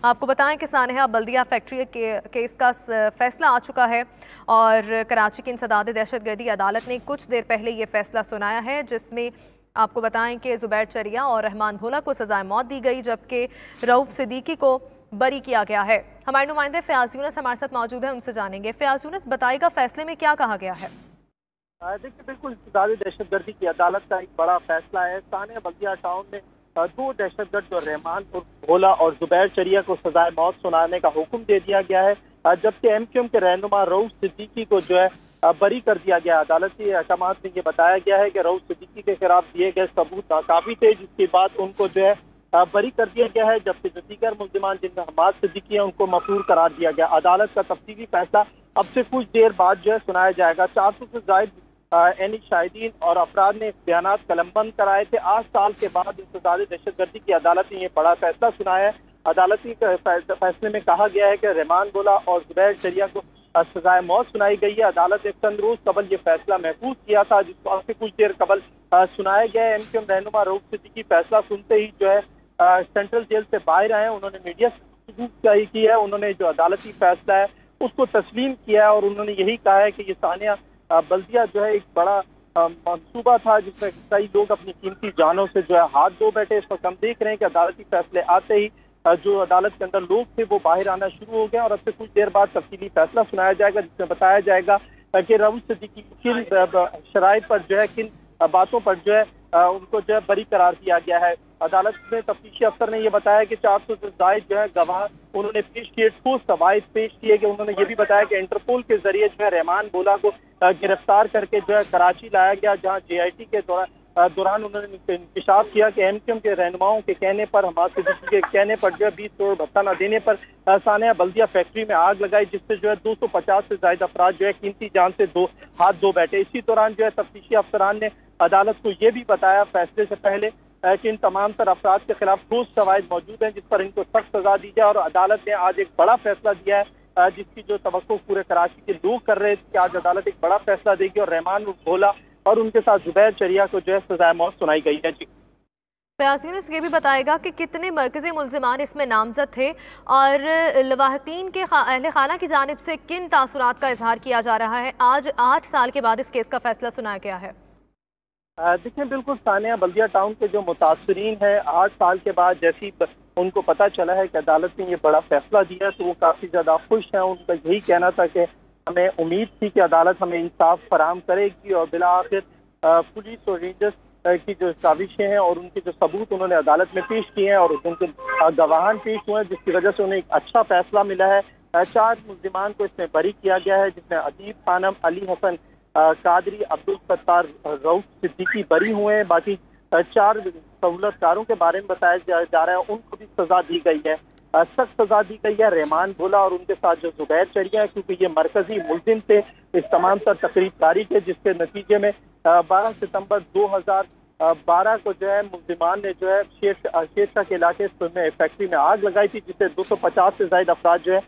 آپ کو بتائیں کہ سانحہ بلدیہ فیکٹری کیس کا فیصلہ آ چکا ہے اور کراچی کی انسداد دہشت گردی عدالت نے کچھ دیر پہلے یہ فیصلہ سنایا ہے، جس میں آپ کو بتائیں کہ زبیر چریا اور رحمان بھولا کو سزائے موت دی گئی، جبکہ رؤف صدیقی کو بری کیا گیا ہے۔ ہمارے نمائندے فیاض یونس ہمارے ساتھ موجود ہیں، ان سے جانیں گے۔ فیاض یونس، بتائے گا فیصلے میں کیا کہا گیا ہے؟ دیکھیے، بالکل انسداد دہشت گردی کی عدالت کا ایک بڑا فیصلہ ہے۔ سانحہ بلدیہ ٹاؤن میں دو دہشت گرد جو رحمان بھولا اور زبیر چریا کو سزائے موت سنانے کا حکم دے دیا گیا ہے، جبکہ ایم کیو ایم کے رہنما رؤف صدیقی کو جو ہے بری کر دیا گیا۔ عدالت کے احکامات میں یہ بتایا گیا ہے کہ رؤف صدیقی کے خلاف دیے گئے ثبوت ناکافی تھے، جس کے بعد ان کو جو ہے بری کر دیا گیا ہے، جبکہ جو دیگر ملزمان جن میں حماد صدیقی ہیں ان کو مفرور قرار دیا گیا۔ عدالت کا تفصیلی فیصلہ اب سے کچھ دیر بعد جو ہے سنایا جائے گا۔ 400 سے زائد اینی شاہدین اور افراد نے بیانات قلم بند کرائے تھے۔ 8 سال کے بعد انسداد دہشت گردی کی عدالت نے یہ بڑا فیصلہ سنایا ہے۔ عدالتی فیصلے میں کہا گیا ہے کہ رحمان بھولا اور زبیر چریا کو سزائے موت سنائی گئی ہے۔ عدالت نے چند روز قبل یہ فیصلہ محفوظ کیا تھا، جس کو اب سے کچھ دیر قبل سنایا گیا ہے۔ ایم کیو ایم رہنما رؤف صدیقی فیصلہ سنتے ہی جو ہے سینٹرل جیل سے باہر آئے ہیں۔ انہوں نے میڈیا سے گفتگو کی ہے، انہوں نے جو عدالتی فیصلہ ہے اس کو تسلیم کیا ہے، اور انہوں نے یہی کہا ہے کہ یہ سانحہ بلدیہ جو ہے ایک بڑا منصوبہ تھا، جس میں کئی لوگ اپنی قیمتی جانوں سے جو ہے ہاتھ دھو بیٹھے۔ اس وقت ہم دیکھ رہے ہیں کہ عدالتی فیصلے آتے ہی جو عدالت کے اندر لوگ تھے وہ باہر آنا شروع ہو گئے، اور اب سے کچھ دیر بعد تفصیلی فیصلہ سنایا جائے گا، جس میں بتایا جائے گا کہ رؤف صدیقی کن شرائط پر جو ہے، کن باتوں پر جو ہے ان کو جو ہے بری قرار دیا گیا ہے۔ عدالت میں تفتیشی افسر نے یہ بتایا کہ 400 سے زائد جو ہے گواہ انہوں نے پیش کیے، ٹھوس شواہد پیش کیے، کہ انہوں نے یہ بھی بتایا کہ انٹرپول کے ذریعے جو ہے رحمان بھولا کو گرفتار کر کے جو ہے کراچی لایا گیا، جہاں جے آئی ٹی کے دوران انہوں نے انکشاف کیا کہ ایم کیو ایم کے رہنماؤں کے کہنے پر، حماد صدیقی کے کہنے پر جو ہے 20 کروڑ بھتہ نہ دینے پر سانحہ بلدیہ فیکٹری میں آگ لگائی، جس سے جو ہے 250 سے زائد افراد جو ہے قیمتی جان سے ہاتھ دھو بیٹھے۔ اسی دوران جو ہے تفتیشی افسران نے عدالت کو یہ بھی بتایا فیصلے سے پہلے کہ ان تمام تر افراد کے خلاف ٹھوس شواہد موجود ہیں، جس پر ان کو سخت سزا دی جائے، اور عدالت نے آج ایک بڑا فیصلہ دیا ہے، جس کی جو توقع پورے کراچی کے لوگ کر رہے تھے کہ آج عدالت ایک بڑا فیصلہ دے گی، اور رحمان بھولا اور ان کے ساتھ زبیر چریا کو جو ہے سزائے موت سنائی گئی ہے۔ جی فیاض یونس، یہ بھی بتائے گا کہ کتنے مرکزی ملزمان اس میں نامزد تھے، اور لواحقین کے اہل خانہ کی جانب سے کن تاثرات کا اظہار کیا جا رہا ہے آج 8 سال کے بعد اس کیس کا فیصلہ سنایا گیا ہے؟ دیکھیں، بالکل سانحہ بلدیہ ٹاؤن کے جو متاثرین ہیں 8 سال کے بعد جیسی ان کو پتہ چلا ہے کہ عدالت نے یہ بڑا فیصلہ دیا، تو وہ کافی زیادہ خوش ہیں۔ ان کا یہی کہنا تھا کہ ہمیں امید تھی کہ عدالت ہمیں انصاف فراہم کرے گی، اور بالآخر پولیس اور رینجرز کی جو سازشیں ہیں اور ان کے جو ثبوت انہوں نے عدالت میں پیش کیے ہیں اور ان کے گواہان پیش ہوئے ہیں، جس کی وجہ سے انہیں ایک اچھا فیصلہ ملا ہے۔ 4 ملزمان کو اس میں بری کیا گیا ہے، جس میں عدیب خانم، علی حسن قادری، عبدالستار، رؤف صدیقی بری ہوئے ہیں۔ باقی 4 سہولت کاروں کے بارے میں بتایا جا رہا ہے، ان کو بھی سزا دی گئی ہے، سخت سزا دی گئی ہے۔ رحمان بھولا اور ان کے ساتھ جو زبیر چریا ہے، کیونکہ یہ مرکزی ملزم تھے اس تمام تر تقریب کاری کے، جس کے نتیجے میں 12 ستمبر 2012 کو جو ہے ملزمان نے جو ہے شیرشاہ کے علاقے میں فیکٹری میں آگ لگائی تھی، جس سے 250 سے زائد افراد جو ہے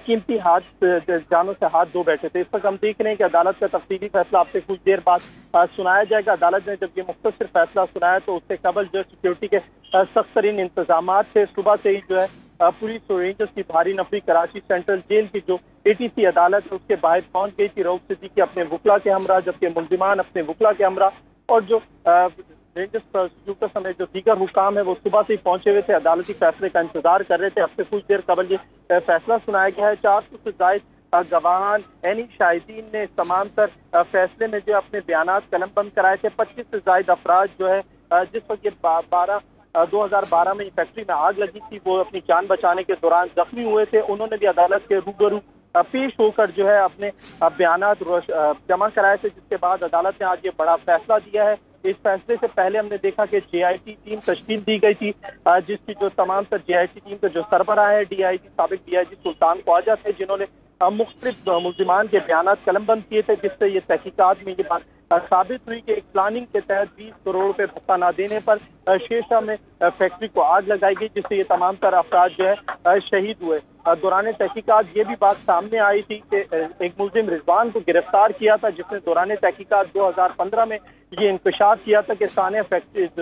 قیمتی جانوں سے ہاتھ دھو بیٹھے تھے۔ اس وقت ہم دیکھ رہے ہیں کہ عدالت کا تفصیلی فیصلہ آپ سے کچھ دیر بعد سنایا جائے گا۔ عدالت نے جب یہ مختصر فیصلہ سنایا تو اس سے قبل جو سیکورٹی کے سخت ترین انتظامات تھے۔ صبح سے ہی جو ہے پولیس اور رینجرز کی بھاری نفری کراچی سینٹرل جیل کی جو ATC عدالت ہے اس کے باہر پہنچ گئی تھی۔ رؤف صدیقی اپنے وکلا کے ہمراہ، جبکہ ملزمان اپنے وکلا کے ہمراہ، اور جو رینجرز پروسیکیوٹر سمیت جو دیگر حکام ہیں وہ صبح سے ہی پہنچے ہوئے تھے، عدالتی فیصلے کا انتظار کر رہے تھے۔ اب سے کچھ دیر قبل یہ فیصلہ سنایا گیا ہے۔ 400 سے زائد گواہان، اینی شاہدین نے اس تمام تر فیصلے میں جو اپنے بیانات قلم بند کرائے تھے۔ 25 سے زائد افراد جو ہے جس وقت یہ 2012 میں فیکٹری میں آگ لگی تھی وہ اپنی جان بچانے کے دوران زخمی ہوئے تھے، انہوں نے بھی عدالت کے روبرو پیش ہو کر جو ہے اپنے بیانات جمع کرائے تھے، جس کے بعد عدالت نے آج یہ بڑا فیصلہ دیا ہے۔ اس فیصلے سے پہلے ہم نے دیکھا کہ JIT ٹیم تشکیل دی گئی تھی، جس کی جو تمام تر JIT ٹیم کے جو سربراہ ہے سابق DIG سلطان خواجہ تھے، جنہوں نے مختلف ملزمان کے بیانات قلم بند کیے تھے، جس سے یہ تحقیقات میں یہ بات ثابت ہوئی کہ ایک پلاننگ کے تحت 20 کروڑ روپے بھتہ نہ دینے پر شیرشاہ میں فیکٹری کو آگ لگائی گئی، جس سے یہ تمام تر افراد جو ہے شہید ہوئے۔ دوران تحقیقات یہ بھی بات سامنے آئی تھی کہ ایک ملزم رضوان کو گرفتار کیا تھا، جس نے دوران تحقیقات 2015 میں یہ انکشاف کیا تھا کہ سانحہ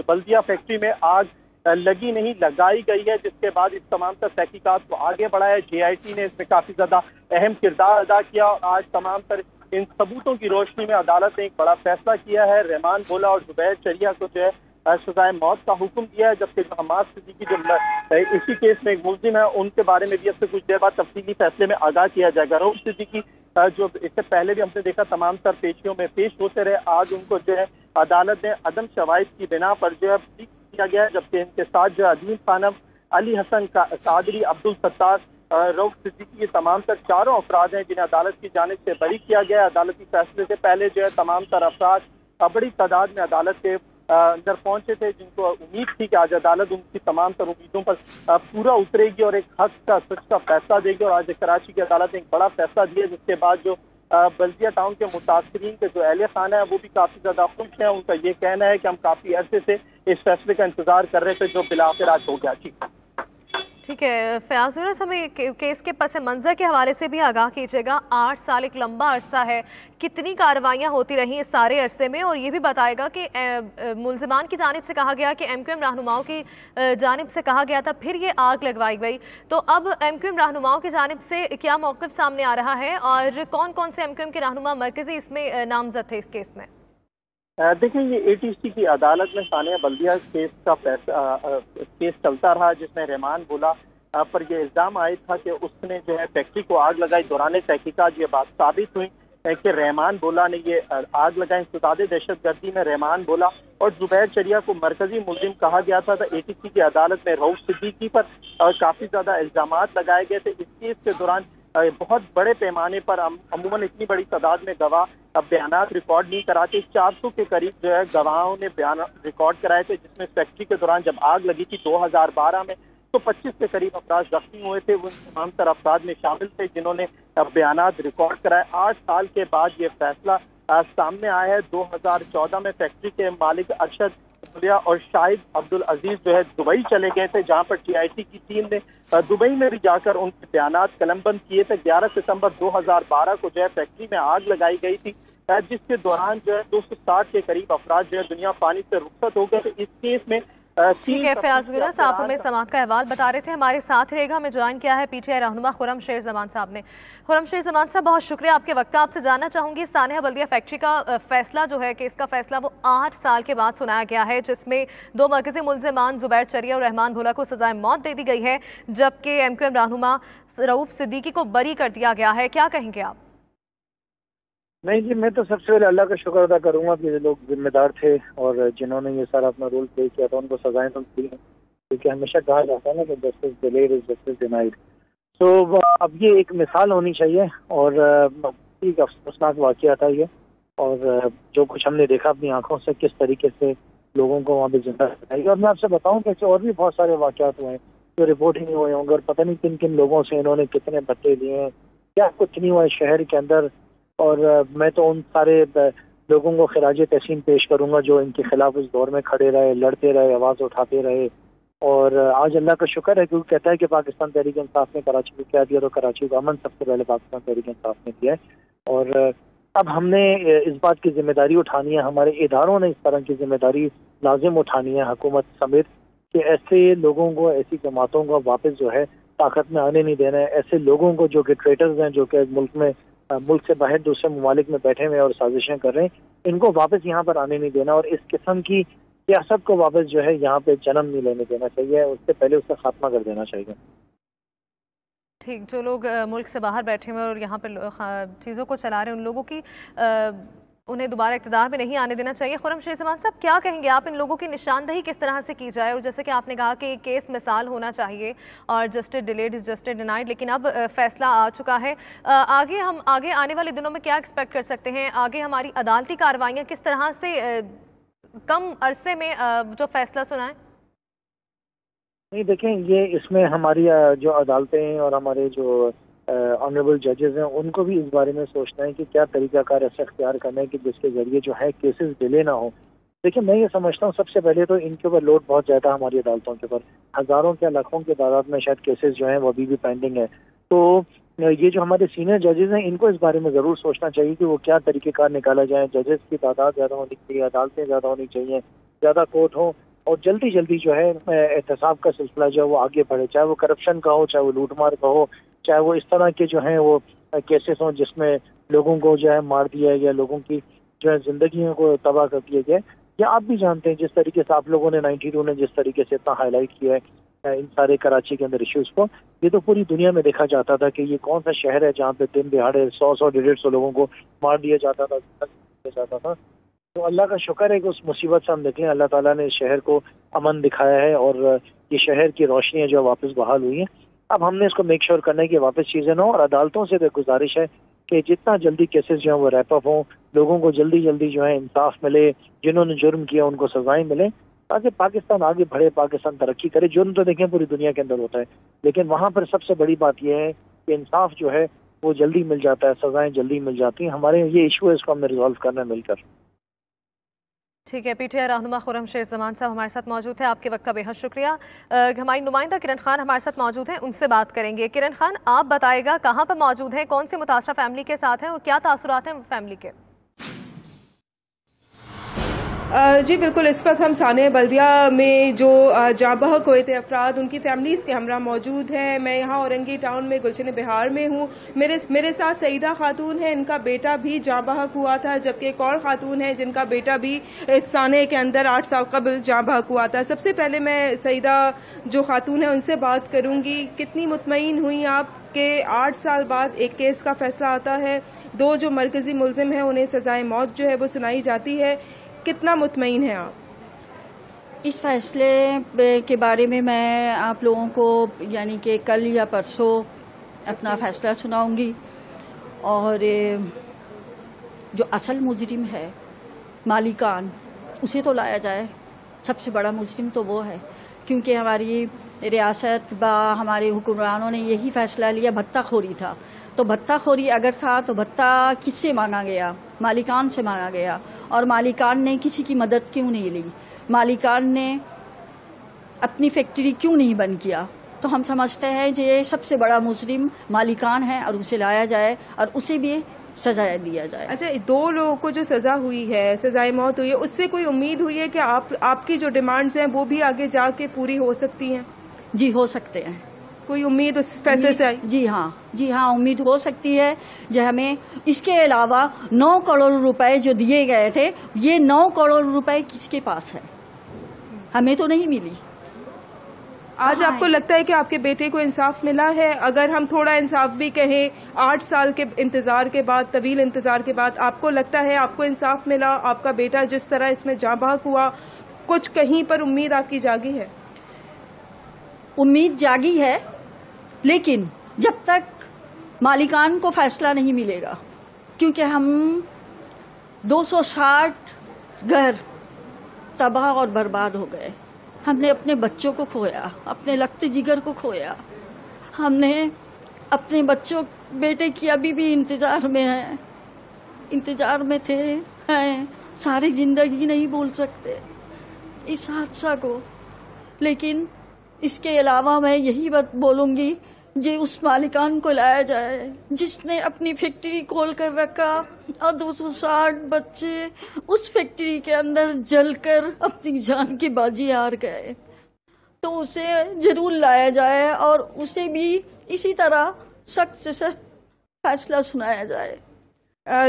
بلدیہ فیکٹری میں آگ लगी नहीं, लगाई गई है, जिसके बाद इस तमाम तर तहकीकात को आगे बढ़ाया। JIT ने इसमें काफ़ी ज़्यादा अहम किरदार अदा किया और आज तमाम तर इन सबूतों की रोशनी में अदालत ने एक बड़ा फैसला किया है। रहमान भोला और जुबैर चरिया को जो है सजाए मौत का हुक्म दिया है, जबकि जो हमास सिद्दीकी जो इसी केस में एक मुलजिम है, उनके बारे में भी अब से कुछ देर बाद तफसीली फैसले में आगाह किया जाएगा। रऊफ सिद्दीकी जो इससे पहले भी हमने देखा तमाम तर पेशियों में पेश होते रहे, आज उनको जो है अदालत ने अदम शवाहिद की बिना पर जो है किया गया है, जबकि इनके साथ जो अदीम खानम, अली हसन कादरी, अब्दुल सत्तार, रऊफ सिद्दीकी, ये तमाम तर चारों अफराद हैं जिन्हें अदालत की जानिब से बरी किया गया है। अदालती फैसले से पहले जो है तमाम तर अफराद बड़ी तादाद में अदालत के अंदर पहुंचे थे, जिनको उम्मीद थी कि आज अदालत उनकी तमाम तर उम्मीदों पर पूरा उतरेगी और एक हक का सच का फैसला देगी। और आज कराची की अदालत ने एक बड़ा फैसला दिया, जिसके बाद जो बल्दिया टाउन के मुतासरीन के जो अहले खाना है वो भी काफ़ी ज़्यादा खुश हैं। उनका ये कहना है कि हम काफ़ी अरसे से इस फैसले का इंतजार कर रहे थे, जो बिलाखिर आज हो गया। ठीक है फयाज यूनुस, हमें केस के पस मंज़र के हवाले से भी आगाह कीजिएगा। 8 साल एक लंबा अरसा है, कितनी कार्रवाइयाँ होती रही इस सारे अरसे में, और ये भी बताएगा कि मुलजिमान की जानिब से कहा गया कि MQM रहनुमाओं की जानिब से कहा गया था, फिर ये आग लगवाई गई, तो अब MQM रहनुमाओं की जानिब से क्या मौक़िफ़ सामने आ रहा है और कौन कौन से MQM के रहनुमा मरकज़ी इसमें नामजद थे इस केस में? देखिए, ये ATC की अदालत में सानिया बल्दिया केस का केस चलता रहा, जिसमें रहमान भोला पर यह इल्ज़ाम आया था कि उसने जो है फैक्ट्री को आग लगाई। दौरान तहकीकात ये बात साबित हुई कि रहमान भोला ने ये आग लगाई। इंसदाद दहशतगर्दी में रहमान भोला और जुबैर चरिया को मरकजी मुलजिम कहा गया था। ATC की अदालत में रऊफ सिद्दीकी पर काफ़ी ज़्यादा इल्ज़ामात लगाए गए थे। इस केस के दौरान बहुत बड़े पैमाने पर अमूमन इतनी बड़ी तादाद में गवाह बयानात रिकॉर्ड नहीं कराते। 400 के करीब जो है गवाहों ने बयान रिकॉर्ड कराए थे, जिसमें फैक्ट्री के दौरान जब आग लगी थी 2012 में, तो 25 के करीब अफराद जख्मी हुए थे। वो तमाम तर अफराद में शामिल थे जिन्होंने बयानात रिकॉर्ड कराए। 8 साल के बाद ये फैसला सामने आया है। 2014 में फैक्ट्री के मालिक अरशद और शाहिद अब्दुल अजीज जो है दुबई चले गए थे, जहां पर JIT की टीम ने दुबई में भी जाकर उनके बयानात कलमबंद किए थे। 11 सितंबर 2012 को जो है फैक्ट्री में आग लगाई गई थी, जिसके दौरान जो है 260 के करीब अफराद जो है दुनिया पानी से रुखसत हो गए थे। इस केस में ठीक है फयाज यूनुस, आप हमें समात का अहवाल बता रहे थे, हमारे साथ रहेगा। हमें ज्वाइन किया है PTI रहनुमा खुर्रमशेर ज़मान साहब ने। खुर्रमशेर ज़मान साहब, बहुत शुक्रिया आपके वक्त। आपसे जानना चाहूँगी, सानिया बल्दिया फैक्ट्री का फैसला जो है, केस का फैसला, वो 8 साल के बाद सुनाया गया है, जिसमें 2 मरकज़ी मुलज़िमान जुबैर चरिया और रहमान भोला को सज़ाए मौत दे दी गई है, जबकि MQM रहनुमा रऊफ सिद्दीकी को बरी कर दिया गया है। क्या कहेंगे आप? नहीं जी, मैं तो सबसे पहले अल्लाह का शुक्र अदा करूंगा कि ये लोग जिम्मेदार थे और जिन्होंने ये सारा अपना रोल प्ले किया था उनको सजाएं तो मिली हैं, क्योंकि हमेशा कहा जाता है ना कि justice delayed is justice denied. तो अब ये एक मिसाल होनी चाहिए और एक अफसोसनाक वाक़या था ये, और जो कुछ हमने देखा अपनी आंखों से किस तरीके से लोगों को वहाँ पे जिंदा रखाई। और मैं आपसे बताऊँ कि ऐसे और भी बहुत सारे वाक़यात हुए हैं जो रिपोर्ट ही नहीं हुए होंगे, और पता नहीं किन किन लोगों से इन्होंने कितने बट्टे लिए हैं, क्या कुछ नहीं हुआ है शहर के अंदर। और मैं तो उन सारे लोगों को खिराज तहसीन पेश करूंगा जो इनके खिलाफ उस दौर में खड़े रहे, लड़ते रहे, आवाज़ उठाते रहे। और आज अल्लाह का शुक्र है, क्योंकि कहता है कि पाकिस्तान तहरीक इंसाफ ने कराची को क्या दिया, तो कराची को अमन सबसे पहले पाकिस्तान तहरीक इंसाफ ने दिया है। और अब हमने इस बात की जिम्मेदारी उठानी है, हमारे इदारों ने इस तरह की जिम्मेदारी लाजिम उठानी है हुकूमत समेत, कि ऐसे लोगों को, ऐसी जमातों को वापस जो है ताकत में आने नहीं देना है। ऐसे लोगों को जो कि ट्रेटर्स हैं, जो कि मुल्क से बाहर दूसरे ममालिक में बैठे हुए और साजिशें कर रहे हैं, इनको वापस यहाँ पर आने नहीं देना और इस किस्म की सियासत को वापस जो है यहाँ पे जन्म नहीं लेने देना चाहिए, उससे पहले उसका खात्मा कर देना चाहिए। ठीक, जो लोग मुल्क से बाहर बैठे हुए और यहाँ पर चीज़ों को चला रहे हैं, उन लोगों की उन्हें दोबारा इक़्तिदार में नहीं आने देना चाहिए। खुर्रमशेर ज़मान साहब, क्या कहेंगे आप, इन लोगों की निशानदही किस तरह से की जाए? और जैसे कि आपने कहा कि केस मिसाल होना चाहिए और justice delayed is justice denied, लेकिन अब फैसला आ चुका है। आगे आने वाले दिनों में क्या एक्सपेक्ट कर सकते हैं? आगे हमारी अदालती कार्रवाइयाँ किस तरह से कम अरसे में जो फैसला सुनाएं? नहीं, देखें, ये इसमें हमारी जो अदालतें और हमारे जो ऑनरेबल जजेस हैं, उनको भी इस बारे में सोचना है कि क्या तरीकाकार ऐसा अख्तियार करना है कि जिसके जरिए जो है केसेस डिले ना हो। देखिए, मैं ये समझता हूँ सबसे पहले तो इनके ऊपर लोड बहुत ज़्यादा हमारी अदालतों के ऊपर, हज़ारों या लाखों की तादाद में शायद केसेस जो हैं वो अभी भी पेंडिंग है। तो ये जो हमारे सीनियर जजेस हैं, इनको इस बारे में ज़रूर सोचना चाहिए कि वो क्या तरीक़ेकार निकाला जाए। जजेस की तादाद ज़्यादा होनी चाहिए, अदालतें ज़्यादा होनी चाहिए, ज़्यादा कोर्ट हों, اور جلدی جلدی جو ہے احتساب کا سلسلہ جو ہے وہ آگے بڑھے، چاہے وہ کرپشن کا ہو، چاہے وہ لوٹ مار کا ہو، چاہے وہ اس طرح کے جو ہیں وہ کیسز ہوں جس میں لوگوں کو جو ہے مار دیا گیا، لوگوں کی جو ہے زندگیوں کو تباہ کر دیا گیا. یا آپ بھی جانتے ہیں جس طریقے سے آپ لوگوں نے 92 نے جس طریقے سے اتنا ہائی لائٹ کیا ہے ان سارے کراچی کے اندر ایشوز کو، یہ تو پوری دنیا میں دیکھا جاتا تھا کہ یہ کون سا شہر ہے جہاں پہ دن دہاڑے 100-150 لوگوں کو مار دیا جاتا تھا. تو اللہ کا شکر ہے کہ اس مصیبت سے ہم نکلیں. اللہ تعالیٰ نے اس شہر کو امن دکھایا ہے اور یہ شہر کی روشنیاں جو واپس بحال ہوئی ہیں. اب ہم نے اس کو میک شور کرنا ہے کہ واپس چیزیں نہ ہوں، اور عدالتوں سے گزارش ہے کہ جتنا جلدی کیسز جو ہیں وہ ریپ اپ ہوں، لوگوں کو جلدی جلدی جو ہے انصاف ملے، جنہوں نے جرم کیا ان کو سزائیں ملیں، تاکہ پاکستان آگے بڑھے، پاکستان ترقی کرے. جرم تو دیکھیں پوری دنیا کے اندر ہوتا ہے، لیکن وہاں پر سب سے بڑی بات یہ ہے کہ انصاف جو ہے وہ جلدی مل جاتا ہے، سزائیں جلدی مل جاتی ہیں. ہمارے یہ ایشو ہے، اس کو ہم نے ریزالو کرنا ہے مل کر. ٹھیک ہے. پی ٹی آئی رہنما خرم شیر زمان صاحب ہمارے ساتھ موجود ہیں، آپ کے وقت کا بے حد شکریہ. ہماری نمائندہ کرن خان ہمارے ساتھ موجود ہیں، ان سے بات کریں گے. کرن خان، آپ بتائے گا کہاں پر موجود ہیں، کون سے متاثرہ فیملی کے ساتھ ہیں اور کیا تاثرات ہیں فیملی کے؟ جی بالکل، اس وقت ہم سانحہ بلدیہ میں جو جاں بحق ہوئے تھے افراد ان کی فیملیز کے ہمراہ موجود ہیں. میں یہاں اورنگی ٹاؤن میں گلشن بہار میں ہوں. میرے ساتھ سعیدہ خاتون ہے، ان کا بیٹا بھی جاں بحق ہوا تھا، جبکہ ایک اور خاتون ہے جن کا بیٹا بھی سانحہ کے اندر 8 سال قبل جاں بحق ہوا تھا. سب سے پہلے میں سعیدہ جو خاتون ہے ان سے بات کروں گی. کتنی مطمئن ہوئی آپ کہ 8 سال بعد ایک کیس کا فیصلہ آتا ہے، 2 جو مرکزی ملزم ہیں انہیں سزائے موت جو ہے وہ سنائی جاتی ہے، کتنا مطمئن ہیں آپ؟ اس فیصلے کے بارے میں آپ لوگوں کو یعنی کہ کل یا پرسوں اپنا فیصلہ سناؤں گی. اور جو اصل مجرم ہے مالکان، اسے تو لایا جائے. سب سے بڑا مجرم تو وہ ہے، کیونکہ ہماری ریاست با ہمارے حکمرانوں نے یہی فیصلہ لیا. بھتہ خوری تھا، تو بھتہ خوری اگر تھا تو بھتہ کس سے مانگا گیا؟ مالکان سے مانگا گیا. اور مالکان نے کسی کی مدد کیوں نہیں لی؟ مالکان نے اپنی فیکٹری کیوں نہیں بند کیا؟ تو ہم سمجھتے ہیں کہ یہ سب سے بڑا مجرم مالکان ہے اور اسے لایا جائے اور اسے بھی سزا دیا جائے. اچھا، 2 لوگوں کو جو سزا ہوئی ہے، سزائے موت ہوئی ہے، اس سے کوئی امید ہوئی ہے کہ آپ کی جو ڈیمانڈز ہیں وہ بھی آگے جا کے پوری ہو سکتی ہیں؟ جی ہو سکتے ہیں. کوئی امید اس فیصلے سے آئی؟ جی ہاں امید ہو سکتی ہے. جو ہمیں اس کے علاوہ 9 کروڑ روپے جو دیے گئے تھے، یہ 9 کروڑ روپے کس کے پاس ہے؟ ہمیں تو نہیں ملی. آج آپ کو لگتا ہے کہ آپ کے بیٹے کو انصاف ملا ہے؟ اگر ہم تھوڑا انصاف بھی کہیں، 8 سال کے انتظار کے بعد، طویل انتظار کے بعد، آپ کو لگتا ہے آپ کو انصاف ملا؟ آپ کا بیٹا جس طرح اس میں جاں بحق ہوا، کچھ کہیں پر امید آپ کی جاگی ہے؟ امید جاگی ہے، لیکن جب تک مالکان کو فیصلہ نہیں ملے گا، کیونکہ ہم 260 گھر تباہ اور برباد ہو گئے. ہم نے اپنے بچوں کو کھویا، اپنے لگتے جگر کو کھویا. ہم نے اپنے بچوں بیٹے کی ابھی بھی انتظار میں ہیں، انتظار میں تھے، ہیں. ساری زندگی نہیں بھول سکتے اس حادثہ کو. لیکن اس کے علاوہ میں یہی بات بولوں گی جی اس مالکان کو لایا جائے جس نے اپنی فیکٹری کھول کر رکھا اور 260 بچے اس فیکٹری کے اندر جل کر اپنی جان کی بازی ہار گئے. تو اسے ضرور لایا جائے اور اسے بھی اسی طرح سخت سے سخت فیصلہ سنایا جائے.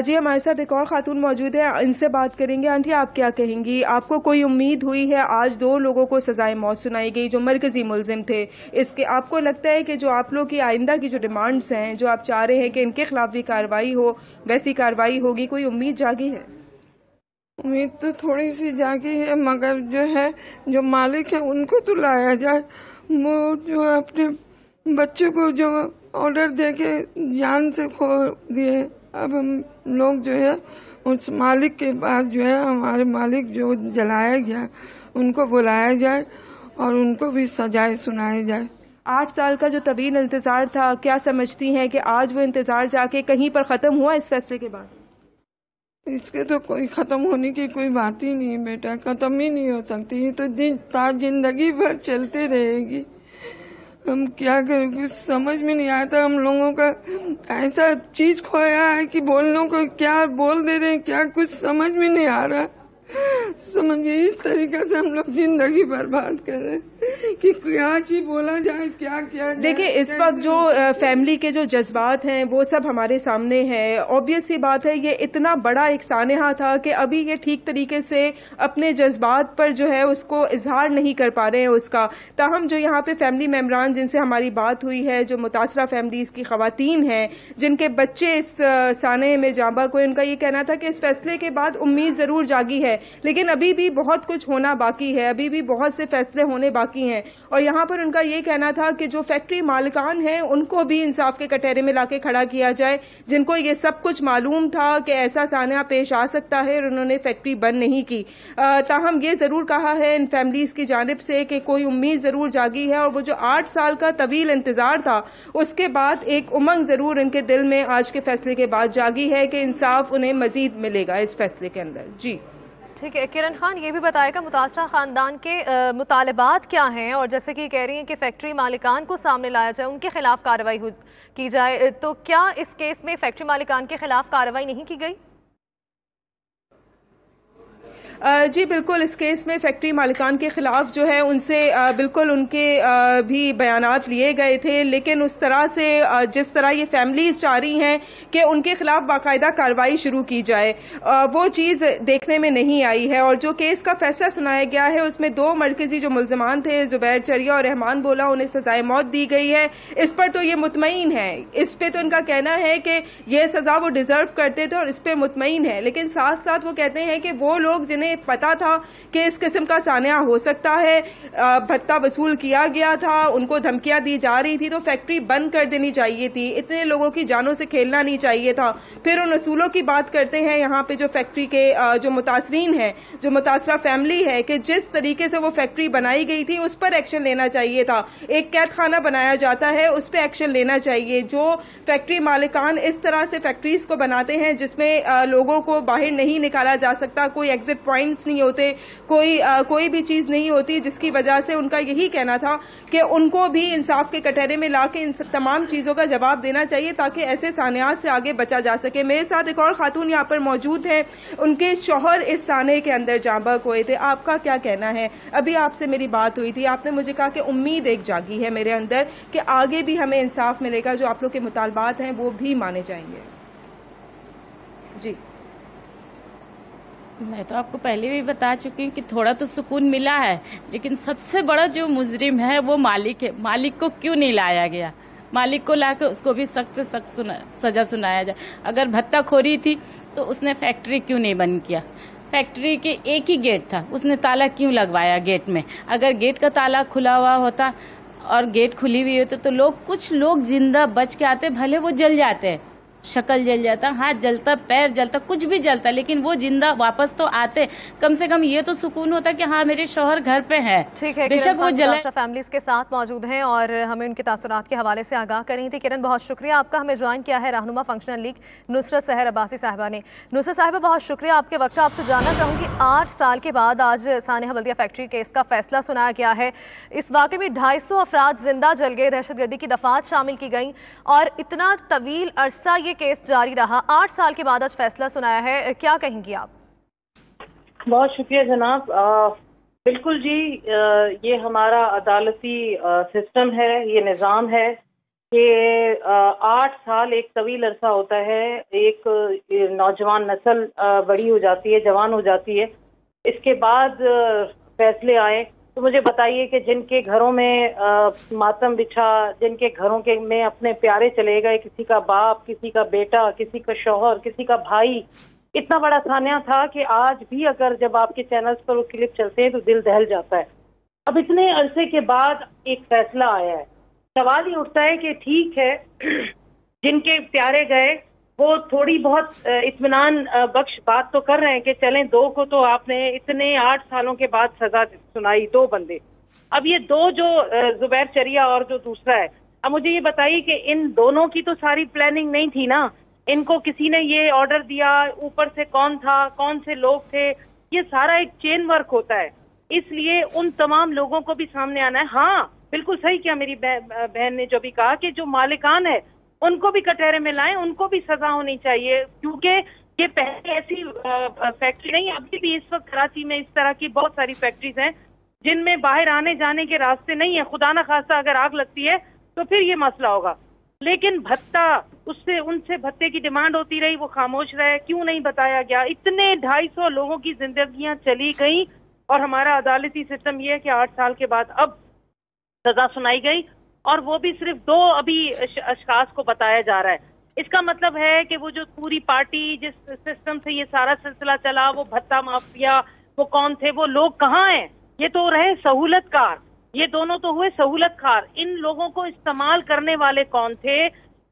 جی ہمارے ساتھ ایک اور خاتون موجود ہے، ان سے بات کریں گے. آنٹی آپ کیا کہیں گی؟ آپ کو کوئی امید ہوئی ہے؟ آج 2 لوگوں کو سزائے موت سنائی گئی جو مرکزی ملزم تھے. اس کے آپ کو لگتا ہے کہ جو آپ لوگ کی آئندہ کی جو ڈیمانڈز ہیں، جو آپ چاہ رہے ہیں کہ ان کے خلاف بھی کارروائی ہو، ویسی کارروائی ہوگی؟ کوئی امید جاگی ہے؟ امید تو تھوڑی سی جاگی ہے، مگر جو ہے جو مالک ہے ان کو تو لایا جائے. وہ جو اپنے بچوں کو جو آرڈر دے کے جان سے کھو دیے، اب ہم لوگ جو ہے اس مالک کے پاس جو ہے ہمارے مالک جو جلایا گیا ان کو بلایا جائے اور ان کو بھی سزائے سنائی جائے. 8 سال کا جو طویل انتظار تھا، کیا سمجھتی ہیں کہ آج وہ انتظار جا کے کہیں پر ختم ہوا اس فیصلے کے بعد؟ اس کے تو کوئی ختم ہونے کی کوئی بات ہی نہیں بیٹا، ختم ہی نہیں ہو سکتی. یہ تو زندگی بھر چلتے رہے گی. ہم کیا کریں، کچھ سمجھ میں نہیں آتا. ہم لوگوں کا ایسا چیز کھویا ہے کہ بولنے کو کیا بول دے رہے ہیں، کیا کچھ سمجھ میں نہیں آ رہا. समझिए इस तरीके से हम लोग जिंदगी बर्बाद कर रहे हैं कि क्या चीज बोला जाए, क्या किया जाए। देखिए इस वक्त जो फैमिली के जो जज्बात हैं वो सब हमारे सामने हैं। ऑब्वियस सी बात है, ये इतना बड़ा एक सानेहा था कि अभी ये ठीक तरीके से अपने जज्बात पर जो है उसको इजहार नहीं कर पा रहे हैं उसका। ताहम जो यहाँ पे फैमिली मेम्बरान जिनसे हमारी बात हुई है, जो मुतासरा फैमिलीज की खवातीन हैं जिनके बच्चे इस सानेहे में जांबा को, उनका ये कहना था कि इस फैसले के बाद उम्मीद जरूर जागी है, लेकिन अभी भी बहुत कुछ होना बाकी है, अभी भी बहुत से फैसले होने बाकी हैं। और यहाँ पर उनका ये कहना था कि जो फैक्ट्री मालिकान हैं उनको भी इंसाफ के कटहरे में लाके खड़ा किया जाए, जिनको ये सब कुछ मालूम था कि ऐसा सान्या पेश आ सकता है और उन्होंने फैक्ट्री बंद नहीं की। ताहम ये जरूर कहा है इन फैमिलीज की जानिब से कि कोई उम्मीद जरूर जागी है, और वो जो 8 साल का तवील इंतजार था उसके बाद एक उमंग जरूर इनके दिल में आज के फैसले के बाद जागी है कि इंसाफ उन्हें मजीद मिलेगा इस फैसले के अंदर। जी ठीक है, किरण खान ये भी बताएगा मुतासरा खानदान के मुतालबात क्या हैं, और जैसे कि कह रही हैं कि फैक्ट्री मालिकान को सामने लाया जाए, उनके खिलाफ कार्रवाई की जाए, तो क्या इस केस में फैक्ट्री मालिकान के खिलाफ कार्रवाई नहीं की गई? जी बिल्कुल, इस केस में फैक्ट्री मालिकान के खिलाफ जो है उनसे बिल्कुल उनके भी बयानात लिए गए थे, लेकिन उस तरह से जिस तरह ये फैमिलीज चाह रही हैं कि उनके खिलाफ बाकायदा कार्रवाई शुरू की जाए, वो चीज़ देखने में नहीं आई है। और जो केस का फैसला सुनाया गया है उसमें 2 मरकजी जो मुल्ज़मान थे, जुबैर चरिया और रहमान बोला, उन्हें सजाए मौत दी गई है। इस पर तो ये मुतमईन है, इस पे तो इनका कहना है कि ये सजा वो डिजर्व करते थे और इस पे मुतमईन है, लेकिन साथ साथ वो कहते हैं कि वो लोग जिन्हें पता था कि इस किस्म का सान्या हो सकता है, भत्ता वसूल किया गया था, उनको धमकियां दी जा रही थी, तो फैक्ट्री बंद कर देनी चाहिए थी, इतने लोगों की जानों से खेलना नहीं चाहिए था। फिर उन असूलों की बात करते हैं यहाँ पे जो फैक्ट्री के जो मुतासरीन है, जो मुतासरा फैमिली है, कि जिस तरीके से वो फैक्ट्री बनाई गई थी उस पर एक्शन लेना चाहिए था। एक कैद खाना बनाया जाता है, उस पर एक्शन लेना चाहिए। जो फैक्ट्री मालिकान इस तरह से फैक्ट्रीज को बनाते हैं जिसमें लोगों को बाहर नहीं निकाला जा सकता, कोई एग्जिट पॉइंट्स नहीं होते, कोई भी चीज नहीं होती, जिसकी वजह से उनका यही कहना था कि उनको भी इंसाफ के कटहरे में लाके इन तमाम चीजों का जवाब देना चाहिए ताकि ऐसे सान्यात से आगे बचा जा सके। मेरे साथ एक और खातून यहाँ पर मौजूद है, उनके शौहर इस साने के अंदर जांबक हुए थे। आपका क्या कहना है? अभी आपसे मेरी बात हुई थी, आपने मुझे कहा कि उम्मीद एक जागी है मेरे अंदर कि आगे भी हमें इंसाफ मिलेगा, जो आप लोग के मुतालबात हैं वो भी माने जाएंगे। जी मैं तो आपको पहले भी बता चुकी हूँ कि थोड़ा तो सुकून मिला है, लेकिन सबसे बड़ा जो मुजरिम है वो मालिक है। मालिक को क्यों नहीं लाया गया? मालिक को लाकर उसको भी सख्त से सख्त सजा सुनाया जाए। अगर भत्ताखोरी थी तो उसने फैक्ट्री क्यों नहीं बंद किया? फैक्ट्री के एक ही गेट था, उसने ताला क्यों लगवाया गेट में? अगर गेट का ताला खुला हुआ होता और गेट खुली हुई होती तो लोग, कुछ लोग जिंदा बच के आते, भले वो जल जाते, शक्ल जल जाता, हाथ जलता, पैर जलता, कुछ भी जलता, लेकिन वो जिंदा वापस तो आते। कम से कम ये तो सुकून होता कि हाँ मेरे शौहर घर पे है। ठीक है, बेशक वो जले। फैमिलीज के साथ मौजूद हैं और हमें उनके तासुरात के हवाले से आगाह कर रही थी। किरण, बहुत शुक्रिया आपका। हमें ज्वाइन किया है रहनुमा फंक्शनल लीग नुसरत सहर अब्बासी साहिबा ने। नुसरत साहिबा, बहुत शुक्रिया आपके वक्त। आपसे जानना चाहूँगी, 8 साल के बाद आज सानेहा बल्दिया फैक्ट्री केस का फैसला सुनाया गया है। इस वाक़े में 250 अफराद जिंदा जल गए, दहशतगर्दी की दफात शामिल की गई और इतना तवील अरसा ये केस जारी रहा। 8 साल के बाद आज फैसला सुनाया है, क्या कहेंगी आप? बहुत शुक्रिया जनाब। बिल्कुल जी, ये हमारा अदालती सिस्टम है, ये निज़ाम है कि 8 साल एक तवील अरसा होता है। एक नौजवान नस्ल बड़ी हो जाती है, जवान हो जाती है, इसके बाद फैसले आए। तो मुझे बताइए कि जिनके घरों में मातम बिछा, जिनके घरों के में अपने प्यारे चले गए, किसी का बाप, किसी का बेटा, किसी का शौहर, किसी का भाई, इतना बड़ा सान्या था कि आज भी अगर जब आपके चैनल्स पर वो क्लिप चलते हैं तो दिल दहल जाता है। अब इतने अरसे के बाद एक फैसला आया है, सवाल ही उठता है कि ठीक है, जिनके प्यारे गए वो थोड़ी बहुत इत्मीनान बख्श बात तो कर रहे हैं कि चलें, 2 को तो आपने इतने 8 सालों के बाद सजा सुनाई, 2 बंदे। अब ये 2 जो जुबैर चरिया और जो दूसरा है, अब मुझे ये बताइए कि इन दोनों की तो सारी प्लानिंग नहीं थी ना? इनको किसी ने ये ऑर्डर दिया, ऊपर से कौन था, कौन से लोग थे, ये सारा एक चेन वर्क होता है। इसलिए उन तमाम लोगों को भी सामने आना है। हाँ, बिल्कुल सही किया मेरी बहन ने जो भी कहा कि जो मालिकान है उनको भी कटहरे में लाएं, उनको भी सजा होनी चाहिए, क्योंकि یہ پہلے ایسی فیکٹری نہیں، ابھی بھی اس وقت کراچی میں اس طرح کی بہت ساری فیکٹریز ہیں جن میں باہر آنے جانے کے راستے نہیں ہیں. خدا نہ خواستہ اگر آگ لگتی ہے تو پھر یہ مسئلہ ہوگا. لیکن بھتہ ان سے بھتے کی ڈیمانڈ ہوتی رہی، وہ خاموش رہے. کیوں نہیں بتایا گیا؟ اتنے 250 لوگوں کی زندگیاں چلی گئیں اور ہمارا عدالتی سسٹم یہ ہے کہ 8 سال کے بعد اب سزا سنائی گئی اور وہ بھی صرف 2 ابھی اشخاص کو بتایا جا رہا ہے. اس کا مطلب ہے کہ وہ جو پوری پارٹی جس سسٹم سے یہ سارا سلسلہ چلا، وہ بھتہ مافیا، وہ کون تھے؟ وہ لوگ کہاں ہیں؟ یہ تو رہے سہولت کار، یہ دونوں تو ہوئے سہولت کار. ان لوگوں کو استعمال کرنے والے کون تھے؟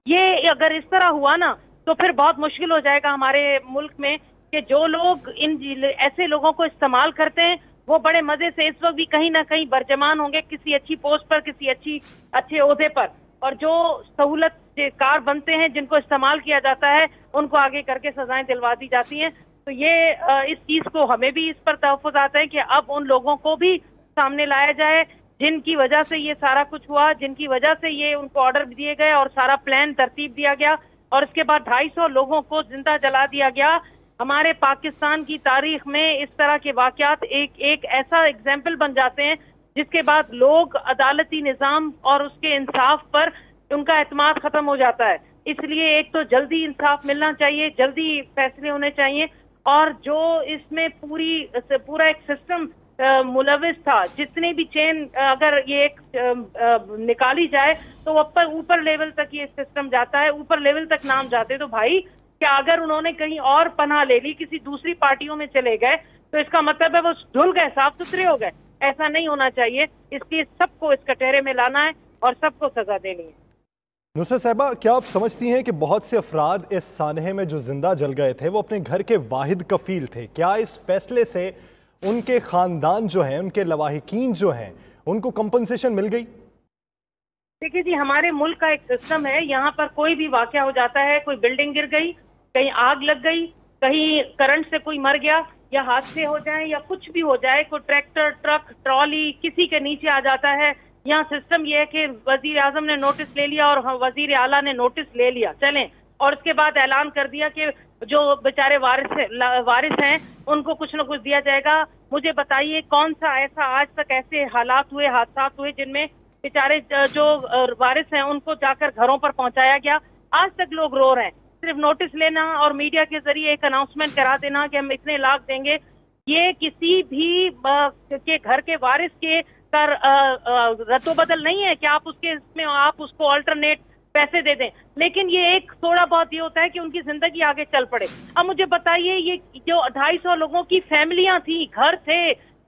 یہ اگر اس طرح ہوا نا تو پھر بہت مشکل ہو جائے گا ہمارے ملک میں کہ جو لوگ ان ایسے لوگوں کو استعمال کرتے ہیں وہ بڑے مزے سے اس وقت بھی کہیں نہ کہیں برجمان ہوں گے کسی اچھی پوسٹ پر، کسی اچھے عہدے پر. اور جو سہولت کار بنتے ہیں، جن کو استعمال کیا جاتا ہے، ان کو آگے کر کے سزائیں دلوا دی جاتی ہیں. تو یہ اس چیز کو ہمیں بھی اس پر تحفظات ہے کہ اب ان لوگوں کو بھی سامنے لایا جائے جن کی وجہ سے یہ سارا کچھ ہوا، جن کی وجہ سے یہ ان کو آرڈر دیے گئے اور سارا پلان ترتیب دیا گیا اور اس کے بعد 250 لوگوں کو زندہ جلا دیا گیا. ہمارے پاکستان کی تاریخ میں اس طرح کے واقعات ایک ایسا ایگزامپل بن جاتے ہیں جس کے بعد لوگ عدالتی نظام اور اس کے انصاف پر ان کا اعتماد ختم ہو جاتا ہے. اس لیے ایک تو جلدی انصاف ملنا چاہیے، جلدی فیصلے ہونے چاہیے، اور جو اس میں پورا ایک سسٹم ملوث تھا، جتنے بھی چین اگر یہ ایک نکالی جائے تو اوپر لیول تک یہ سسٹم جاتا ہے، اوپر لیول تک نام جاتے. تو بھائی کیا اگر انہوں نے کہیں اور پناہ لے لی، کسی دوسری پارٹیوں میں چلے گئے، تو اس کا مطلب ہے وہ دھل گئے، صاف ستھرے ہو گئے؟ ایسا نہیں ہونا چاہیے. اس لیے سب کو اس کٹہرے میں لانا ہے اور سب کو سزا دینی ہے. نصرت صاحبہ، کیا آپ سمجھتی ہیں کہ بہت سے افراد اس سانحے میں جو زندہ جل گئے تھے وہ اپنے گھر کے واحد کفیل تھے؟ کیا اس فیصلے سے ان کے خاندان جو ہیں، ان کے لواحقین جو ہیں، ان کو کمپنسیشن مل گئی؟ دیکھیے جی، ہمارے ملک کا ایک سسٹم ہے، یہاں پر کوئی بھی واقعہ ہو جاتا ہے، کوئی بلڈنگ گر گئی، کہیں آگ لگ گئی، کہیں کرنٹ سے کوئی مر گیا، یا حادثے ہو جائیں یا کچھ بھی ہو جائے، کوئی ٹریکٹر، ٹرک، ٹرالی کسی کے نیچے آ جاتا ہے. یہاں سسٹم یہ ہے کہ وزیر اعظم نے نوٹس لے لیا اور وزیر اعلیٰ نے نوٹس لے لیا، چلیں، اور اس کے بعد اعلان کر دیا کہ جو بیچارے وارث ہیں ان کو کچھ نہ کچھ دیا جائے گا. مجھے بتائیے کون سا ایسا آج تک ایسے حالات ہوئے، حادثات ہوئے جن میں بیچارے جو وارث ہیں ان کو جا کر گھروں پر پہنچایا گیا؟ آج تک لوگ رو رہے ہیں. صرف نوٹس لینا اور میڈیا کے ذریعے ایک اناؤنسمنٹ کرا دینا کہ ہم اتنے لاکھ دیں گے، یہ کسی بھی کے گھر کے وارث کے رد و بدل نہیں ہے کہ آپ اس کو آلٹرنیٹ پیسے دے دیں. لیکن یہ ایک تھوڑا بہت یہ ہوتا ہے کہ ان کی زندگی آگے چل پڑے. اب مجھے بتائیے، یہ جو 250 لوگوں کی فیملیاں تھیں، گھر تھے،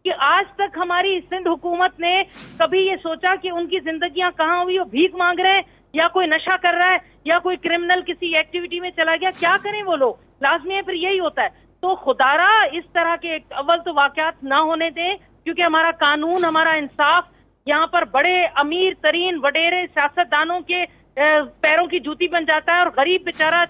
کہ آج تک ہماری سندھ حکومت نے کبھی یہ سوچا کہ ان کی زندگیاں کہاں ہوئی؟ وہ بھیک مانگ رہے ہیں یا کوئی نشہ کر رہا ہے یا کوئی کرمنل کسی ایکٹیویٹی میں چلا گیا؟ کیا کریں وہ لوگ؟ لازمی ہے پھر یہی ہوتا ہے. تو خدارا اس طرح کے اول تو واقعات نہ ہونے دیں، کیونکہ ہمارا قانون، ہمارا انصاف یہاں پر بڑے امیر ترین وڈیرے سیاستدانوں کے پیروں کی جوتی بن جاتا ہے، اور غریب بیچارہ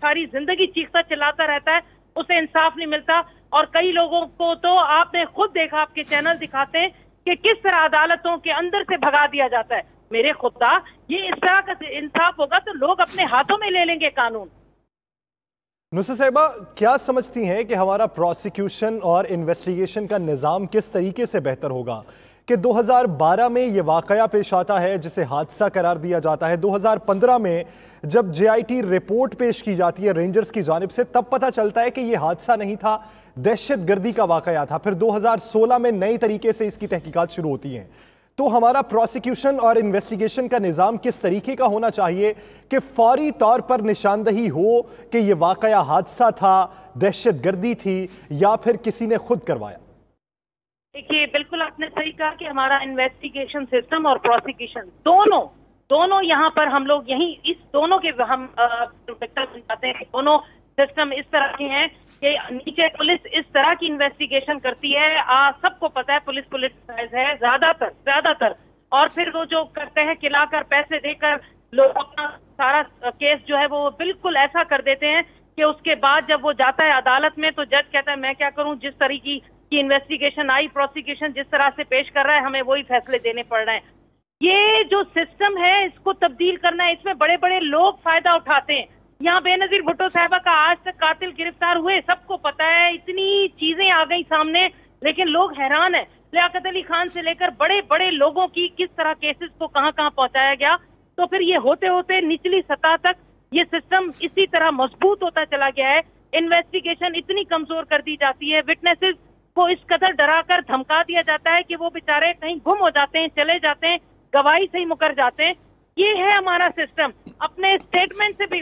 ساری زندگی چیختا چلاتا رہتا ہے، اسے انصاف نہیں ملتا. اور کئی لوگوں کو تو آپ نے خود دیکھا، آپ کے چینل دکھاتے ہیں کہ کس طرح عدالتوں کے اندر سے بھگا دیا جاتا ہے. میرے خدا، یہ اس طرح کا انصاف ہوگا تو لوگ اپنے ہاتھوں میں لے لیں گے قانون. نصرت صاحبہ، کیا سمجھتی ہیں کہ ہمارا پروسیکیوشن اور انویسٹیگیشن کا نظام کس طریقے سے بہتر ہوگا کہ 2012 میں یہ واقعہ پیش آتا ہے جسے حادثہ قرار دیا جاتا ہے، 2015 میں جب JIT رپورٹ پیش کی جاتی ہے رینجرز کی جانب سے، تب پتہ چلتا ہے کہ یہ حادثہ نہیں تھا، دہشت گردی کا واقعہ تھا، پھر 2016 میں نئی طریقے سے اس کی تحقیقات شروع ہوتی ہیں. تو ہمارا پروسیکیوشن اور انویسٹیگیشن کا نظام کس طریقے کا ہونا چاہیے کہ فوری طور پر نشاندہی ہو کہ یہ واقعہ حادثہ تھا، دہشت گردی تھی، یا پھر کسی نے خود کروایا؟ دیکھیے، بالکل آپ نے صحیح کہا کہ ہمارا انویسٹیگیشن سسٹم اور پروسیکیوشن دونوں یہاں پر ہم لوگ اس دونوں کے ہم چاہتے ہیں. دونوں سسٹم اس طرح کے ہیں کہ نیچے پولیس اس طرح کی انویسٹیگیشن کرتی ہے، سب کو پتا ہے پولیس پولیٹیسائز ہے زیادہ تر، اور پھر وہ جو کرتے ہیں کھلا کر پیسے دے کر لوگ اپنا سارا کیس جو ہے وہ بالکل ایسا کر دیتے ہیں کہ اس کے بعد جب وہ جاتا ہے عدالت میں تو جج کہتا ہے میں کیا کروں، جس طریقے کی انویسٹیگیشن آئی، پروسیکیوشن جس طرح سے پیش کر رہا ہے ہمیں وہی فیصلے دینے پڑ رہے ہیں. یہ جو سسٹم ہے اس کو تبدیل کرنا ہے، اس میں بڑے بڑے لوگ فائدہ اٹھاتے ہیں. यहाँ बेनजीर भुट्टो साहिबा का आज तक कातिल गिरफ्तार हुए, सबको पता है, इतनी चीजें आ गई सामने, लेकिन लोग हैरान है। लियाकत अली खान से लेकर बड़े बड़े लोगों की किस तरह केसेस को कहां कहां पहुंचाया गया। तो फिर ये होते होते निचली सतह तक ये सिस्टम इसी तरह मजबूत होता चला गया है। इन्वेस्टिगेशन इतनी कमजोर कर दी जाती है, विटनेसेस को इस कदर डराकर धमका दिया जाता है कि वो बेचारे कहीं गुम हो जाते हैं, चले जाते हैं, गवाही से ही मुकर जाते हैं। ये है हमारा सिस्टम। अपने स्टेटमेंट से भी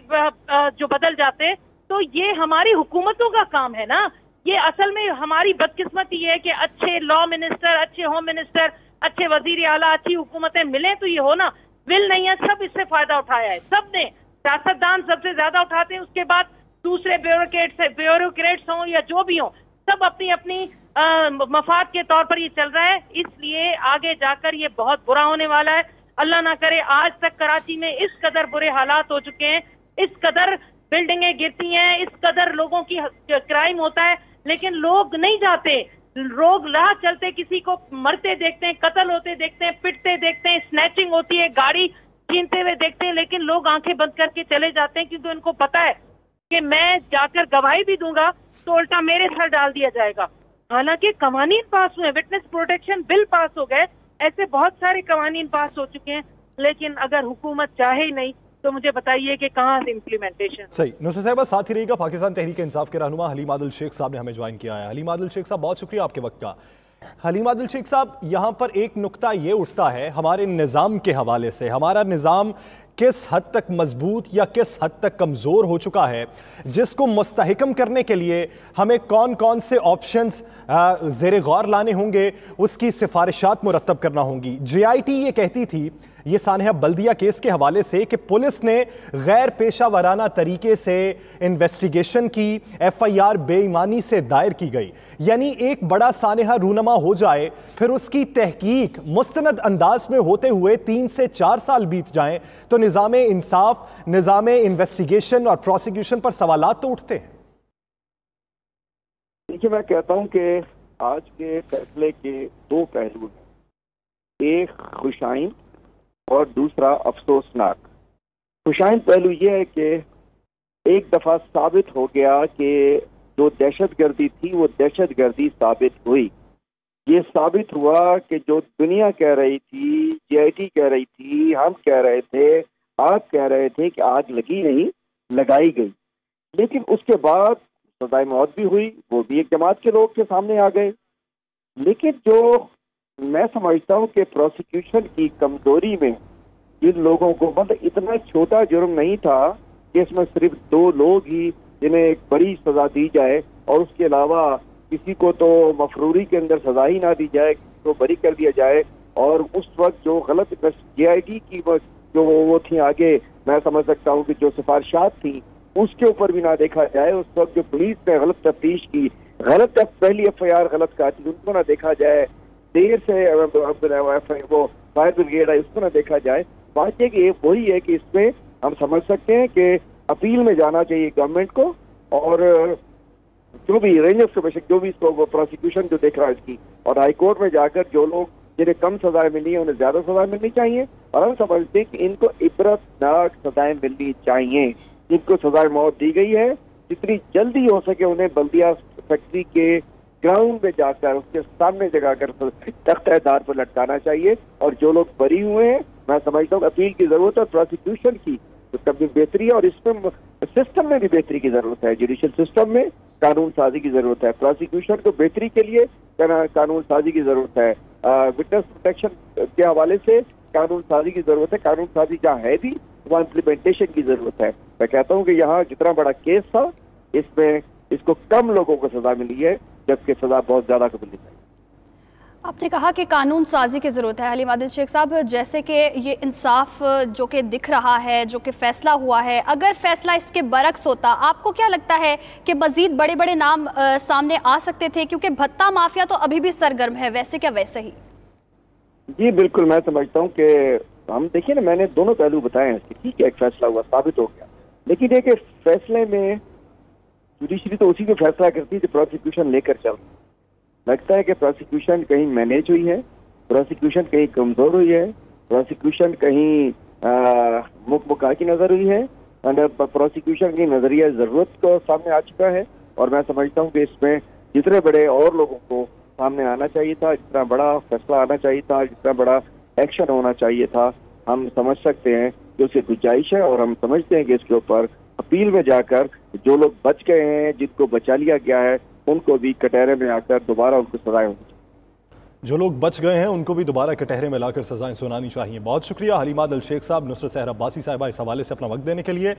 जो बदल जाते हैं, तो ये हमारी हुकूमतों का काम है ना। ये असल में हमारी बदकिस्मती है कि अच्छे लॉ मिनिस्टर, अच्छे होम मिनिस्टर, अच्छे वजीर आला, अच्छी हुकूमतें मिले तो ये हो ना। विल नहीं है, सब इससे फायदा उठाया है, सब ने। सियासतदान सबसे ज्यादा उठाते हैं, उसके बाद दूसरे ब्यूरोक्रेट्स हों या जो भी हों, सब अपनी अपनी मफाद के तौर पर ये चल रहा है। इसलिए आगे जाकर ये बहुत बुरा होने वाला है। अल्लाह ना करे, आज तक कराची में इस कदर बुरे हालात हो चुके हैं, इस कदर बिल्डिंगें गिरती हैं, इस कदर लोगों की क्राइम होता है, लेकिन लोग नहीं जाते। लोग राह चलते किसी को मरते देखते हैं, कत्ल होते देखते हैं, पिटते देखते हैं, स्नैचिंग होती है, गाड़ी छीनते हुए देखते हैं, लेकिन लोग आंखें बंद करके चले जाते हैं, क्योंकि उनको पता है कि मैं जाकर गवाही भी दूंगा तो उल्टा मेरे सर डाल दिया जाएगा। हालांकि कवानीन पास हुए, विटनेस प्रोटेक्शन बिल पास हो गए, ऐसे बहुत सारे कवानीन पास हो चुके हैं, लेकिन अगर हुकूमत चाहे ही नहीं तो मुझे बताइए कि कहाँ से इम्प्लीमेंटेशन। सही। नुसरत साहिबा, साथ ही रहेगा पाकिस्तान तहरीक इंसाफ के रहनुमा हलीम आदिल शेख साहब ने हमें ज्वाइन किया है। हलीम आदिल शेख साहब, बहुत शुक्रिया आपके वक्त का। हलीम आदिल शेख साहब, यहाँ पर एक नुक्ता ये उठता है हमारे निज़ाम के हवाले से, हमारा निज़ाम किस हद तक मजबूत या किस हद तक कमज़ोर हो चुका है, जिसको मुस्तहकम करने के लिए हमें कौन कौन से ऑप्शंस ज़ेरे गौर लाने होंगे, उसकी सिफारिशात मुरतब करना होंगी। JIT ये कहती थी ये सानहा बल्दिया केस के हवाले से कि पुलिस ने गैर पेशा वराना तरीके से इन्वेस्टिगेशन की, FIR बेईमानी से दायर की गई। यानी एक बड़ा सानहा रूनमा हो जाए, फिर उसकी तहकीक मुस्तनद अंदाज में होते हुए 3 से 4 साल बीत जाएं, तो निज़ाम इंसाफ, निज़ाम इन्वेस्टिगेशन और प्रोसिक्यूशन पर सवालात तो उठते हैं। देखिए, मैं कहता हूं कि आज के फैसले के 2 पहलू हैं, एक खुशाइन और दूसरा अफसोसनाक। खुशाइन पहलू ये है कि एक दफा साबित हो गया कि जो दहशतगर्दी थी वो दहशतगर्दी साबित हुई। ये साबित हुआ कि जो दुनिया कह रही थी, JIT कह रही थी, हम कह रहे थे, आप कह रहे थे कि आग लगी नहीं, लगाई गई। लेकिन उसके बाद सजाए मौत भी हुई, वो भी एक जमात के लोग के सामने आ गए। लेकिन जो मैं समझता हूँ कि प्रोसिक्यूशन की कमजोरी में जिन लोगों को, मतलब इतना छोटा जुर्म नहीं था कि इसमें सिर्फ 2 लोग ही जिन्हें एक बड़ी सजा दी जाए और उसके अलावा किसी को तो मफरूरी के अंदर सजा ही ना दी जाए, किसी को बरी कर दिया जाए। और उस वक्त जो गलत JIT की जो वो थी आगे, मैं समझ सकता हूँ कि जो सिफारिशात थी उसके ऊपर भी ना देखा जाए। उस वक्त जो पुलिस ने गलत तफ्तीश की, गलत पहली FIR गलत काटी, उनको ना देखा जाए। देर से वो फायर ब्रिगेड है, उसको ना देखा जाए। बात यह कि वही है कि इसमें हम समझ सकते हैं कि अपील में जाना चाहिए गवर्नमेंट को, और जो भी रेंजर्स को, जो भी इसको प्रोसिक्यूशन जो देख रहा है इसकी, और हाई कोर्ट में जाकर जो लोग जिन्हें कम सजाएं मिली है उन्हें ज्यादा सजाएं मिलनी चाहिए। और हम समझते हैं कि इनको इबरतनाक सजाएं मिलनी चाहिए। जिनको सजाए मौत दी गई है, जितनी जल्दी हो सके उन्हें बल्दिया फैक्ट्री के ग्राउंड में जाकर उसके सामने जगाकर तख्तेदार पर लटकाना चाहिए। और जो लोग बरी हुए हैं, मैं समझता हूँ अपील की जरूरत है, प्रोसिक्यूशन की उसका भी बेहतरी है, और इसमें सिस्टम में भी बेहतरी की जरूरत है। जुडिशियल सिस्टम में कानून साजी की जरूरत है, प्रोसिक्यूशन को बेहतरी के लिए कानून साजी की जरूरत है, विटनेस प्रोटेक्शन के हवाले से कानून साजी की जरूरत है। कानून साजी जहाँ है भी वहाँ इम्प्लीमेंटेशन की जरूरत है। मैं कहता हूँ कि यहाँ जितना बड़ा केस था, इसमें इसको कम लोगों को सजा मिली है, जबकि सजा बहुत ज्यादा को मिलनी चाहिए। आपने कहा कि कानून साजी की ज़रूरत है। हलीम आदिल शेख साहब, जैसे कि ये इंसाफ जो कि दिख रहा है, जो कि फैसला हुआ है, अगर फैसला इसके बरक्स होता, आपको क्या लगता है कि मजीद बड़े बड़े नाम सामने आ सकते थे? क्योंकि भत्ता माफिया तो अभी भी सरगर्म है, वैसे क्या वैसे ही। जी बिल्कुल, मैं समझता हूँ कि हम देखिए ना, मैंने दोनों पहलू बताए हैं। ठीक है, एक फैसला हुआ, साबित हो गया, लेकिन एक फैसले में जुडिशरी तो उसी को फैसला करती है जो प्रोसिक्यूशन लेकर चल। लगता है कि प्रोसिक्यूशन कहीं मैनेज हुई है, प्रोसिक्यूशन कहीं कमजोर हुई है, प्रोसिक्यूशन कहीं मुकमुका की नजर हुई है, پروسیکیوشن کی نظریہ ضرورت کو سامنے آ چکا ہے، اور میں سمجھتا ہوں کہ اس میں جتنے بڑے اور لوگوں کو سامنے آنا چاہیے تھا، جتنا بڑا فیصلہ آنا چاہیے تھا، جتنا بڑا ایکشن ہونا چاہیے تھا، ہم سمجھ سکتے ہیں کہ اسے گنجائش ہے، اور ہم سمجھتے ہیں کہ اس کے اوپر اپیل میں جا کر جو لوگ بچ گئے ہیں، جن کو بچا لیا گیا ہے، ان کو بھی کٹہرے میں آ کر دوبارہ ان کو سزائیں ہونی چاہیے۔ جو لوگ بچ گئے ہیں ان کو بھی دوبارہ کٹہرے میں لا کر سزائیں سنانی چاہیے۔ بہت شکریہ حلیمہ دل شیخ صاحب، نصرت سحر عباسی صاحبہ اس حوالے سے اپنا وقت دینے کے لیے۔